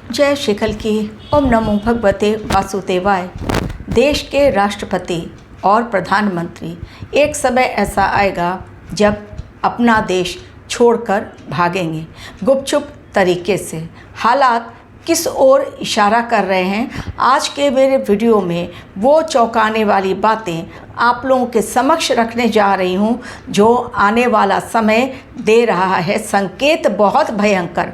जय श्री कल्कि। ओम नमो भगवते वासुदेवाय। देश के राष्ट्रपति और प्रधानमंत्री एक समय ऐसा आएगा जब अपना देश छोड़कर भागेंगे गुपचुप तरीके से। हालात किस ओर इशारा कर रहे हैं, आज के मेरे वीडियो में वो चौंकाने वाली बातें आप लोगों के समक्ष रखने जा रही हूँ, जो आने वाला समय दे रहा है संकेत बहुत भयंकर।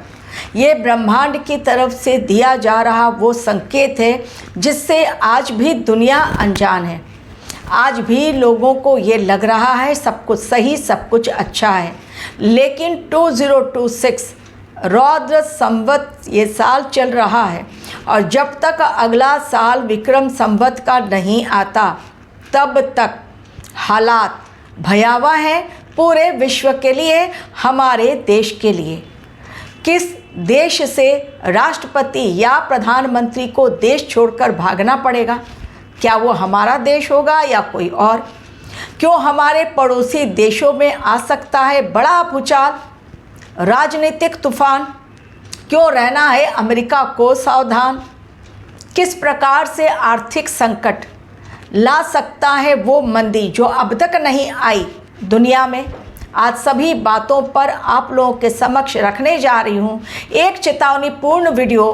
ये ब्रह्मांड की तरफ से दिया जा रहा वो संकेत है जिससे आज भी दुनिया अनजान है। आज भी लोगों को ये लग रहा है सब कुछ सही, सब कुछ अच्छा है, लेकिन 2026 रौद्र संवत ये साल चल रहा है और जब तक अगला साल विक्रम संवत का नहीं आता तब तक हालात भयावह हैं पूरे विश्व के लिए, हमारे देश के लिए। किस देश से राष्ट्रपति या प्रधानमंत्री को देश छोड़कर भागना पड़ेगा? क्या वो हमारा देश होगा या कोई और? क्यों हमारे पड़ोसी देशों में आ सकता है बड़ा भूचाल, राजनीतिक तूफान? क्यों रहना है अमेरिका को सावधान? किस प्रकार से आर्थिक संकट ला सकता है वो मंदी जो अब तक नहीं आई दुनिया में? आज सभी बातों पर आप लोगों के समक्ष रखने जा रही हूँ एक चेतावनीपूर्ण वीडियो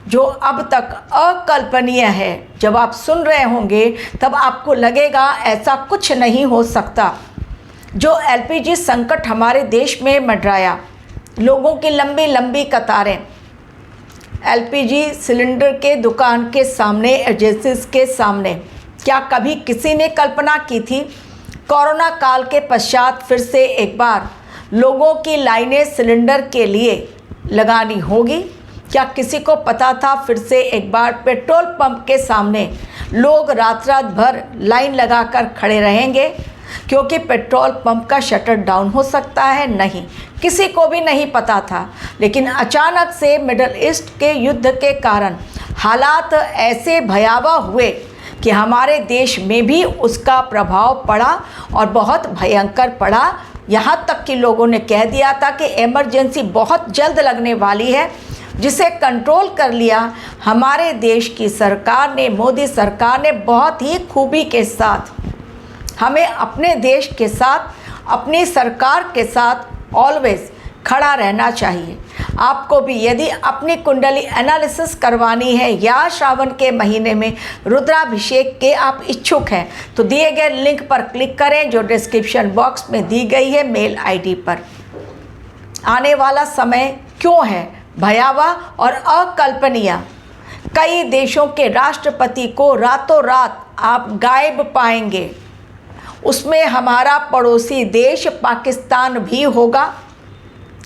जो अब तक अकल्पनीय है। जब आप सुन रहे होंगे तब आपको लगेगा ऐसा कुछ नहीं हो सकता। जो एलपीजी संकट हमारे देश में मंडराया, लोगों की लंबी लंबी कतारें एलपीजी सिलेंडर के दुकान के सामने, एजेंसीज के सामने, क्या कभी किसी ने कल्पना की थी? कोरोना काल के पश्चात फिर से एक बार लोगों की लाइनें सिलेंडर के लिए लगानी होगी। क्या किसी को पता था फिर से एक बार पेट्रोल पंप के सामने लोग रात रात भर लाइन लगाकर खड़े रहेंगे क्योंकि पेट्रोल पंप का शटर डाउन हो सकता है? नहीं, किसी को भी नहीं पता था। लेकिन अचानक से मिडल ईस्ट के युद्ध के कारण हालात ऐसे भयावह हुए कि हमारे देश में भी उसका प्रभाव पड़ा और बहुत भयंकर पड़ा। यहाँ तक कि लोगों ने कह दिया था कि इमरजेंसी बहुत जल्द लगने वाली है, जिसे कंट्रोल कर लिया हमारे देश की सरकार ने, मोदी सरकार ने बहुत ही खूबी के साथ। हमें अपने देश के साथ, अपनी सरकार के साथ ऑलवेज खड़ा रहना चाहिए। आपको भी यदि अपनी कुंडली एनालिसिस करवानी है या श्रावण के महीने में रुद्राभिषेक के आप इच्छुक हैं तो दिए गए लिंक पर क्लिक करें जो डिस्क्रिप्शन बॉक्स में दी गई है मेल आईडी पर। आने वाला समय क्यों है भयावह और अकल्पनीय? कई देशों के राष्ट्रपति को रातों रात आप गायब पाएंगे। उसमें हमारा पड़ोसी देश पाकिस्तान भी होगा।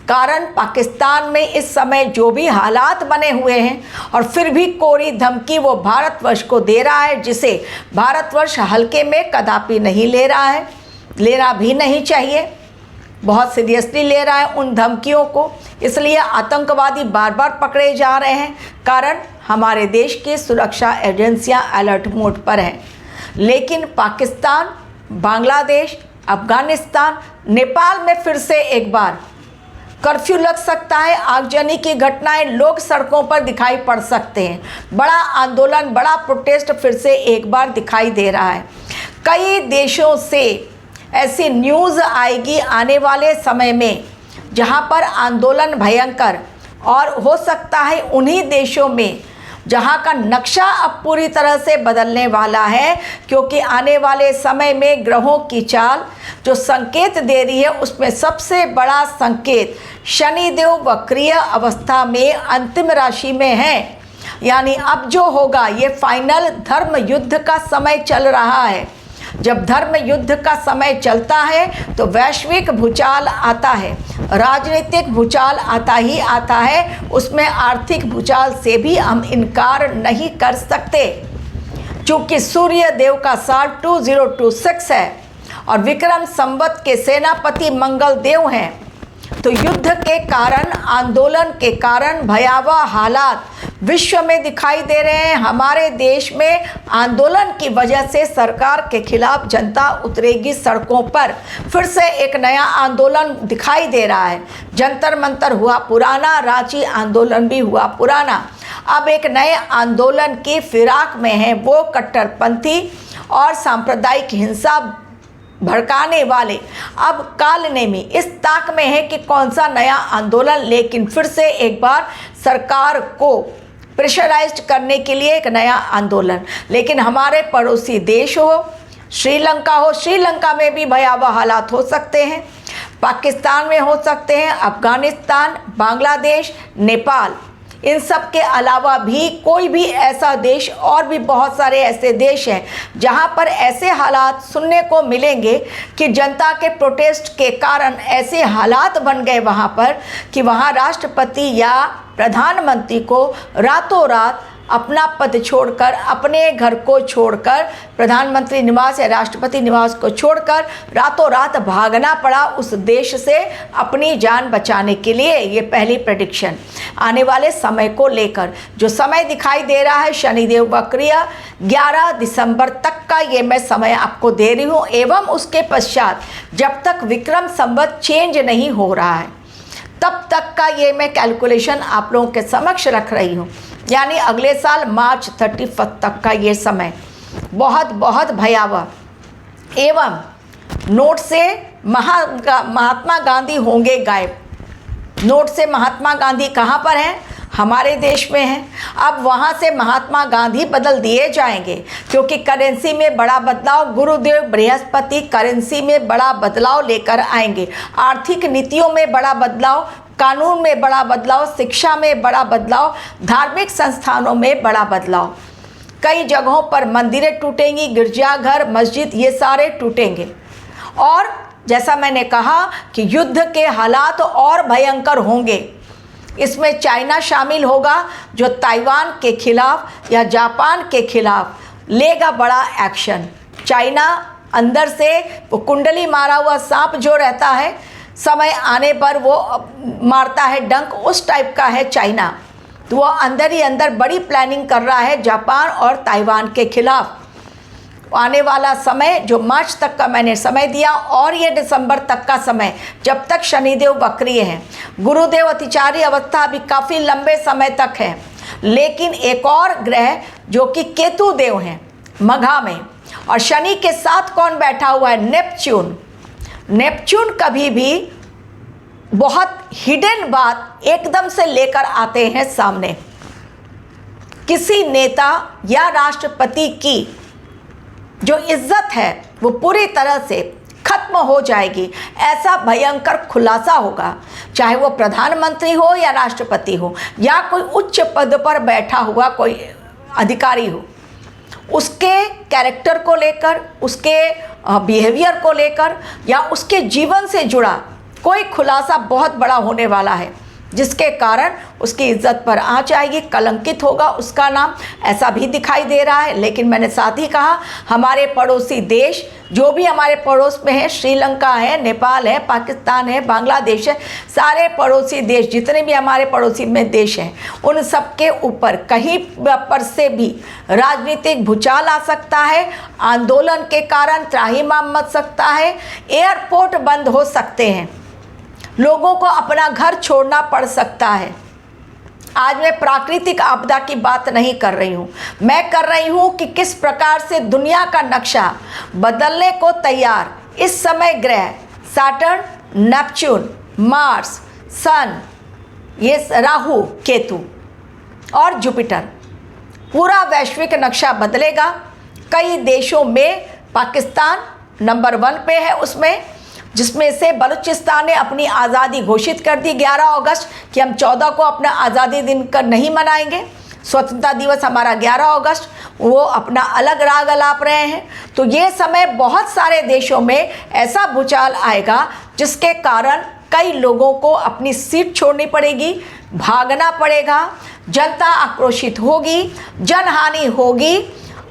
कारण पाकिस्तान में इस समय जो भी हालात बने हुए हैं और फिर भी कोरी धमकी वो भारतवर्ष को दे रहा है, जिसे भारतवर्ष हल्के में कदापि नहीं ले रहा है, लेना भी नहीं चाहिए। बहुत सीरियसली ले रहा है उन धमकियों को, इसलिए आतंकवादी बार बार पकड़े जा रहे हैं। कारण हमारे देश की सुरक्षा एजेंसियां अलर्ट मोड पर हैं। लेकिन पाकिस्तान, बांग्लादेश, अफगानिस्तान, नेपाल में फिर से एक बार कर्फ्यू लग सकता है। आगजनी की घटनाएं, लोग सड़कों पर दिखाई पड़ सकते हैं। बड़ा आंदोलन, बड़ा प्रोटेस्ट फिर से एक बार दिखाई दे रहा है। कई देशों से ऐसी न्यूज़ आएगी आने वाले समय में जहां पर आंदोलन भयंकर, और हो सकता है उन्हीं देशों में जहां का नक्शा अब पूरी तरह से बदलने वाला है, क्योंकि आने वाले समय में ग्रहों की चाल जो संकेत दे रही है उसमें सबसे बड़ा संकेत शनिदेव वक्रीय अवस्था में अंतिम राशि में है। यानी अब जो होगा ये फाइनल धर्म युद्ध का समय चल रहा है। जब धर्म युद्ध का समय चलता है तो वैश्विक भूचाल आता है, राजनीतिक भूचाल आता ही आता है, उसमें आर्थिक भूचाल से भी हम इनकार नहीं कर सकते। चूँकि सूर्य देव का साल 2026 है और विक्रम संवत के सेनापति मंगल देव हैं, तो युद्ध के कारण, आंदोलन के कारण भयावह हालात विश्व में दिखाई दे रहे हैं। हमारे देश में आंदोलन की वजह से सरकार के खिलाफ जनता उतरेगी सड़कों पर। फिर से एक नया आंदोलन दिखाई दे रहा है। जंतर मंतर हुआ पुराना, रांची आंदोलन भी हुआ पुराना। अब एक नए आंदोलन की फिराक में हैं। वो कट्टरपंथी और सांप्रदायिक हिंसा भड़काने वाले अब कालनेमी इस ताक में है कि कौन सा नया आंदोलन, लेकिन फिर से एक बार सरकार को प्रेशराइज्ड करने के लिए एक नया आंदोलन। लेकिन हमारे पड़ोसी देश हो, श्रीलंका हो, श्रीलंका में भी भयावह हालात हो सकते हैं, पाकिस्तान में हो सकते हैं, अफगानिस्तान, बांग्लादेश, नेपाल, इन सब के अलावा भी कोई भी ऐसा देश, और भी बहुत सारे ऐसे देश हैं जहां पर ऐसे हालात सुनने को मिलेंगे कि जनता के प्रोटेस्ट के कारण ऐसे हालात बन गए वहां पर कि वहां राष्ट्रपति या प्रधानमंत्री को रातों रात अपना पद छोड़कर, अपने घर को छोड़कर, प्रधानमंत्री निवास या राष्ट्रपति निवास को छोड़कर रातों रात भागना पड़ा उस देश से अपनी जान बचाने के लिए। ये पहली प्रेडिक्शन आने वाले समय को लेकर जो समय दिखाई दे रहा है शनिदेव वक्रीय 11 दिसंबर तक का ये मैं समय आपको दे रही हूँ, एवं उसके पश्चात जब तक विक्रम संवत चेंज नहीं हो रहा है तब तक का ये मैं कैलकुलेशन आप लोगों के समक्ष रख रही हूँ। यानी अगले साल मार्च 31 तक का ये समय बहुत बहुत भयावह। एवं नोट से महात्मा गांधी होंगे गायब। नोट से महात्मा गांधी कहाँ पर हैं? हमारे देश में हैं। अब वहाँ से महात्मा गांधी बदल दिए जाएंगे क्योंकि करेंसी में बड़ा बदलाव, गुरुदेव बृहस्पति करेंसी में बड़ा बदलाव लेकर आएंगे। आर्थिक नीतियों में बड़ा बदलाव, कानून में बड़ा बदलाव, शिक्षा में बड़ा बदलाव, धार्मिक संस्थानों में बड़ा बदलाव। कई जगहों पर मंदिरें टूटेंगी, गिरजाघर, मस्जिद, ये सारे टूटेंगे। और जैसा मैंने कहा कि युद्ध के हालात और भयंकर होंगे। इसमें चाइना शामिल होगा जो ताइवान के खिलाफ या जापान के खिलाफ लेगा बड़ा एक्शन। चाइना अंदर से वो कुंडली मारा हुआ सांप जो रहता है, समय आने पर वो मारता है डंक, उस टाइप का है चाइना। तो वो अंदर ही अंदर बड़ी प्लानिंग कर रहा है जापान और ताइवान के खिलाफ। आने वाला समय जो मार्च तक का मैंने समय दिया और ये दिसंबर तक का समय जब तक शनिदेव वक्रीय हैं, गुरुदेव अतिचारी अवस्था भी काफ़ी लंबे समय तक है। लेकिन एक और ग्रह जो कि केतु देव हैं मघा में, और शनि के साथ कौन बैठा हुआ है? नेपच्यून। नेपच्यून कभी भी बहुत हिडन बात एकदम से लेकर आते हैं सामने। किसी नेता या राष्ट्रपति की जो इज्जत है वो पूरी तरह से खत्म हो जाएगी, ऐसा भयंकर खुलासा होगा। चाहे वो प्रधानमंत्री हो या राष्ट्रपति हो या कोई उच्च पद पर बैठा हुआ कोई अधिकारी हो, उसके कैरेक्टर को लेकर, उसके बिहेवियर को लेकर या उसके जीवन से जुड़ा कोई खुलासा बहुत बड़ा होने वाला है, जिसके कारण उसकी इज्जत पर आँच आएगी, कलंकित होगा उसका नाम, ऐसा भी दिखाई दे रहा है। लेकिन मैंने साथ ही कहा हमारे पड़ोसी देश जो भी हमारे पड़ोस में है, श्रीलंका है, नेपाल है, पाकिस्तान है, बांग्लादेश है, सारे पड़ोसी देश जितने भी हमारे पड़ोसी में देश हैं, उन सब के ऊपर कहीं पर से भी राजनीतिक भूचाल आ सकता है, आंदोलन के कारण त्राहिमाम मच सकता है, एयरपोर्ट बंद हो सकते हैं, लोगों को अपना घर छोड़ना पड़ सकता है। आज मैं प्राकृतिक आपदा की बात नहीं कर रही हूँ, मैं कर रही हूँ कि किस प्रकार से दुनिया का नक्शा बदलने को तैयार इस समय ग्रह सैटर्न, नेपच्यून, मार्स, सन, ये राहु, केतु और जुपिटर, पूरा वैश्विक नक्शा बदलेगा। कई देशों में पाकिस्तान नंबर 1 पे है उसमें, जिसमें से बलूचिस्तान ने अपनी आज़ादी घोषित कर दी 11 अगस्त कि हम 14 को अपना आज़ादी दिन कर नहीं मनाएंगे, स्वतंत्रता दिवस हमारा 11 अगस्त, वो अपना अलग राग अलाप रहे हैं। तो ये समय बहुत सारे देशों में ऐसा भूचाल आएगा जिसके कारण कई लोगों को अपनी सीट छोड़नी पड़ेगी, भागना पड़ेगा, जनता आक्रोशित होगी, जनहानि होगी,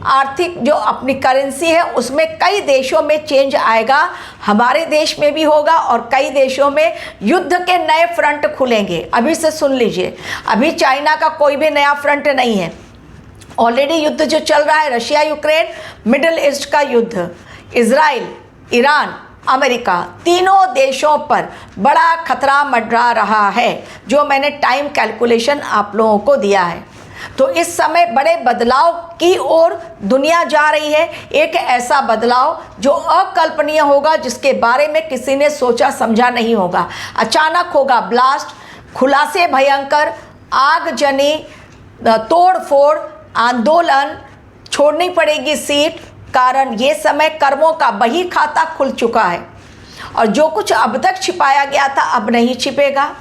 आर्थिक जो अपनी करेंसी है उसमें कई देशों में चेंज आएगा, हमारे देश में भी होगा और कई देशों में युद्ध के नए फ्रंट खुलेंगे। अभी से सुन लीजिए, अभी चाइना का कोई भी नया फ्रंट नहीं है, ऑलरेडी युद्ध जो चल रहा है रशिया यूक्रेन, मिडिल ईस्ट का युद्ध, इजराइल, ईरान, अमेरिका, तीनों देशों पर बड़ा खतरा मंडरा रहा है, जो मैंने टाइम कैलकुलेशन आप लोगों को दिया है। तो इस समय बड़े बदलाव की ओर दुनिया जा रही है। एक ऐसा बदलाव जो अकल्पनीय होगा, जिसके बारे में किसी ने सोचा समझा नहीं होगा। अचानक होगा ब्लास्ट, खुलासे भयंकर, आगजनी, तोड़ फोड़, आंदोलन, छोड़नी पड़ेगी सीट। कारण ये समय कर्मों का बही खाता खुल चुका है और जो कुछ अब तक छिपाया गया था अब नहीं छिपेगा।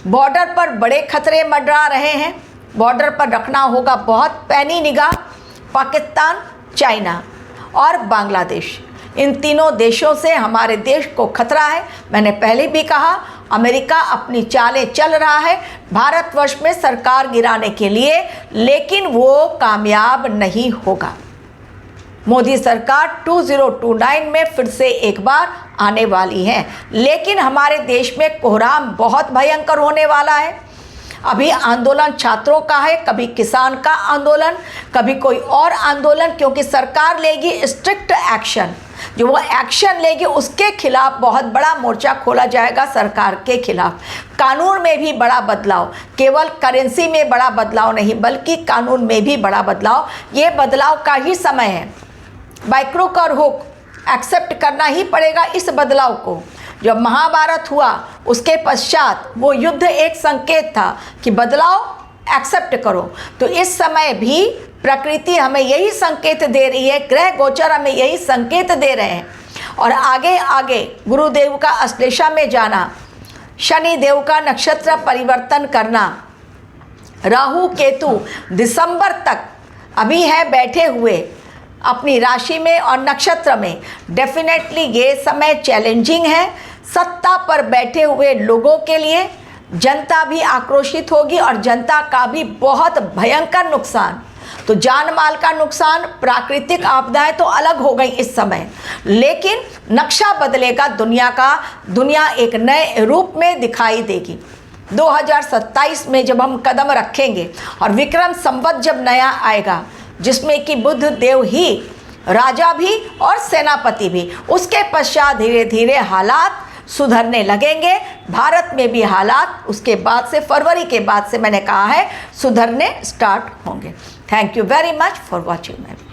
बॉर्डर पर बड़े खतरे मंडरा रहे हैं। बॉर्डर पर रखना होगा बहुत पैनी निगाह। पाकिस्तान, चाइना और बांग्लादेश, इन तीनों देशों से हमारे देश को खतरा है। मैंने पहले भी कहा, अमेरिका अपनी चालें चल रहा है भारतवर्ष में सरकार गिराने के लिए, लेकिन वो कामयाब नहीं होगा। मोदी सरकार 2029 में फिर से एक बार आने वाली है, लेकिन हमारे देश में कोहराम बहुत भयंकर होने वाला है। अभी आंदोलन छात्रों का है, कभी किसान का आंदोलन, कभी कोई और आंदोलन, क्योंकि सरकार लेगी स्ट्रिक्ट एक्शन। जो वो एक्शन लेगी उसके खिलाफ बहुत बड़ा मोर्चा खोला जाएगा सरकार के खिलाफ। कानून में भी बड़ा बदलाव, केवल करेंसी में बड़ा बदलाव नहीं बल्कि कानून में भी बड़ा बदलाव। ये बदलाव का ही समय है। माइक्रो कर हुक एक्सेप्ट करना ही पड़ेगा इस बदलाव को। जब महाभारत हुआ उसके पश्चात वो युद्ध एक संकेत था कि बदलाव एक्सेप्ट करो। तो इस समय भी प्रकृति हमें यही संकेत दे रही है, ग्रह गोचर हमें यही संकेत दे रहे हैं। और आगे आगे गुरुदेव का अश्लेषा में जाना, शनि देव का नक्षत्र परिवर्तन करना, राहु केतु दिसंबर तक अभी है बैठे हुए अपनी राशि में और नक्षत्र में। डेफिनेटली ये समय चैलेंजिंग है सत्ता पर बैठे हुए लोगों के लिए। जनता भी आक्रोशित होगी और जनता का भी बहुत भयंकर नुकसान। तो जान माल का नुकसान, प्राकृतिक आपदाएं तो अलग हो गई इस समय, लेकिन नक्शा बदलेगा दुनिया का। दुनिया एक नए रूप में दिखाई देगी। 2027 में जब हम कदम रखेंगे और विक्रम संवत जब नया आएगा, जिसमें कि बुध देव ही राजा भी और सेनापति भी, उसके पश्चात धीरे धीरे हालात सुधरने लगेंगे। भारत में भी हालात उसके बाद से, फरवरी के बाद से मैंने कहा है, सुधरने स्टार्ट होंगे। Thank you very much for watching my video.